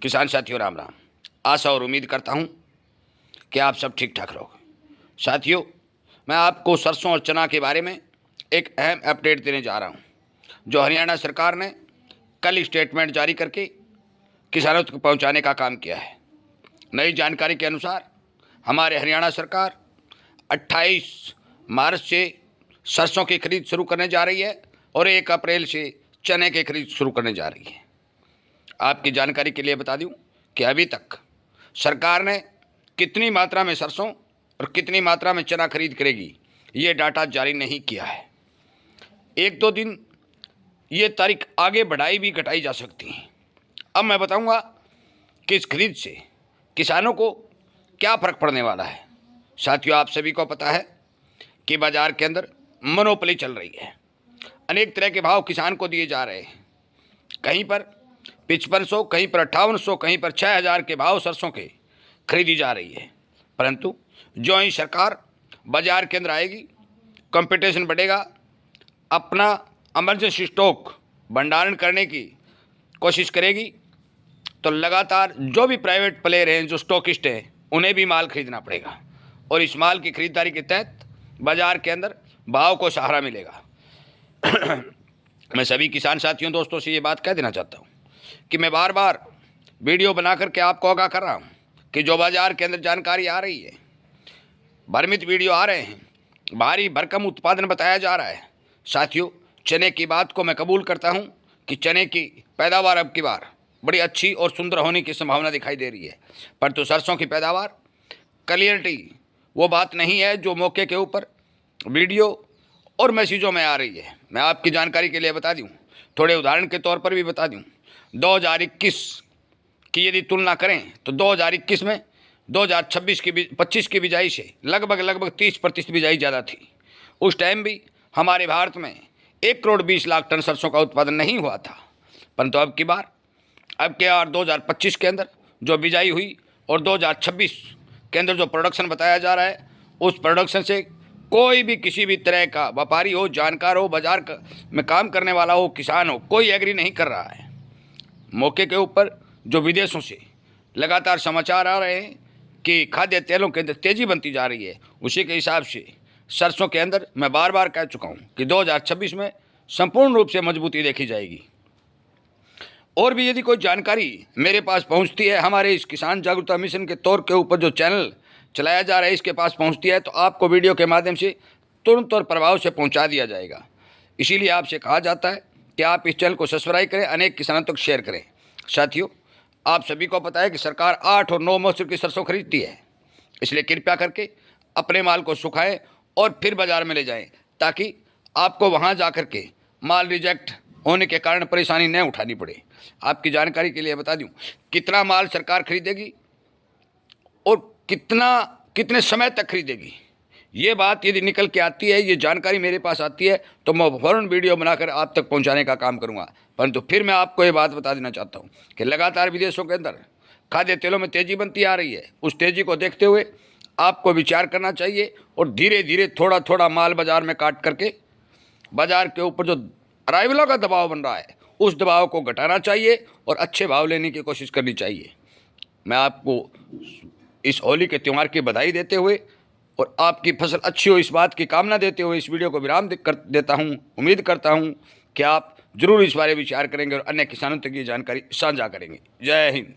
किसान साथियों राम राम। आशा और उम्मीद करता हूँ कि आप सब ठीक ठाक रहोगे। साथियों, मैं आपको सरसों और चना के बारे में एक अहम अपडेट देने जा रहा हूँ, जो हरियाणा सरकार ने कल स्टेटमेंट जारी करके किसानों तक पहुँचाने का काम किया है। नई जानकारी के अनुसार हमारे हरियाणा सरकार 28 मार्च से सरसों की खरीद शुरू करने जा रही है और 1 अप्रैल से चने की खरीद शुरू करने जा रही है। आपकी जानकारी के लिए बता दूं कि अभी तक सरकार ने कितनी मात्रा में सरसों और कितनी मात्रा में चना खरीद करेगी, ये डाटा जारी नहीं किया है। 1-2 दिन ये तारीख आगे बढ़ाई भी घटाई जा सकती है। अब मैं बताऊंगा कि इस खरीद से किसानों को क्या फ़र्क पड़ने वाला है। साथियों, आप सभी को पता है कि बाज़ार के अंदर मोनोपोली चल रही है। अनेक तरह के भाव किसान को दिए जा रहे हैं। कहीं पर 5500, कहीं पर 5800, कहीं पर 6000 के भाव सरसों के खरीदी जा रही है। परंतु जो ही सरकार बाज़ार के अंदर आएगी, कंपटीशन बढ़ेगा, अपना इमरजेंसी स्टॉक भंडारण करने की कोशिश करेगी, तो लगातार जो भी प्राइवेट प्लेयर हैं, जो स्टॉकिस्ट हैं, उन्हें भी माल खरीदना पड़ेगा और इस माल की खरीदारी के तहत बाज़ार के अंदर भाव को सहारा मिलेगा। मैं सभी किसान साथियों दोस्तों से ये बात कह देना चाहता हूँ कि मैं बार बार वीडियो बना करके आपको आगाह कर रहा हूँ कि जो बाज़ार के अंदर जानकारी आ रही है, भ्रमित वीडियो आ रहे हैं, भारी भरकम उत्पादन बताया जा रहा है। साथियों, चने की बात को मैं कबूल करता हूँ कि चने की पैदावार अब की बार बड़ी अच्छी और सुंदर होने की संभावना दिखाई दे रही है, परंतु सरसों की पैदावार क्लियरिटी वो बात नहीं है जो मौके के ऊपर वीडियो और मैसेजों में आ रही है। मैं आपकी जानकारी के लिए बता दूं, थोड़े उदाहरण के तौर पर भी बता दूं, 2021 की यदि तुलना करें तो 2021 में 2025 की बिजाई से लगभग 30% बिजाई ज़्यादा थी। उस टाइम भी हमारे भारत में 1,20,00,000 टन सरसों का उत्पादन नहीं हुआ था, परंतु अब की बार 2025 के अंदर जो बिजाई हुई और 2026 के अंदर जो प्रोडक्शन बताया जा रहा है, उस प्रोडक्शन से कोई भी किसी भी तरह का व्यापारी हो, जानकार हो, बाजार में काम करने वाला हो, किसान हो, कोई एग्री नहीं कर रहा है। मौके के ऊपर जो विदेशों से लगातार समाचार आ रहे हैं कि खाद्य तेलों के अंदर तेज़ी बनती जा रही है, उसी के हिसाब से सरसों के अंदर मैं बार बार कह चुका हूँ कि 2026 में संपूर्ण रूप से मजबूती देखी जाएगी। और भी यदि कोई जानकारी मेरे पास पहुंचती है, हमारे इस किसान जागरूकता मिशन के तौर के ऊपर जो चैनल चलाया जा रहा है, इसके पास पहुंचती है, तो आपको वीडियो के माध्यम से तुरंत और प्रभाव से पहुंचा दिया जाएगा। इसीलिए आपसे कहा जाता है कि आप इस चैनल को सब्सक्राइब करें, अनेक किसानों तक शेयर करें। साथियों, आप सभी को पता है कि सरकार 8 और 9 मौसम की सरसों खरीदती है, इसलिए कृपया करके अपने माल को सुखाएं और फिर बाज़ार में ले जाएँ, ताकि आपको वहाँ जा कर के माल रिजेक्ट होने के कारण परेशानी न उठानी पड़े। आपकी जानकारी के लिए बता दूं, कितना माल सरकार खरीदेगी और कितने समय तक खरीदेगी, ये बात यदि निकल के आती है, ये जानकारी मेरे पास आती है, तो मैं फ़ौरन वीडियो बनाकर आप तक पहुंचाने का काम करूंगा। परंतु फिर मैं आपको ये बात बता देना चाहता हूं कि लगातार विदेशों के अंदर खाद्य तेलों में तेज़ी बनती आ रही है। उस तेज़ी को देखते हुए आपको विचार करना चाहिए और धीरे धीरे थोड़ा थोड़ा माल बाज़ार में काट करके बाज़ार के ऊपर जो अराइवलों का दबाव बन रहा है, उस दबाव को घटाना चाहिए और अच्छे भाव लेने की कोशिश करनी चाहिए। मैं आपको इस होली के त्यौहार की बधाई देते हुए और आपकी फसल अच्छी हो, इस बात की कामना देते हुए इस वीडियो को विराम कर देता हूं। उम्मीद करता हूं कि आप जरूर इस बारे में विचार करेंगे और अन्य किसानों तक ये जानकारी साझा करेंगे। जय हिंद।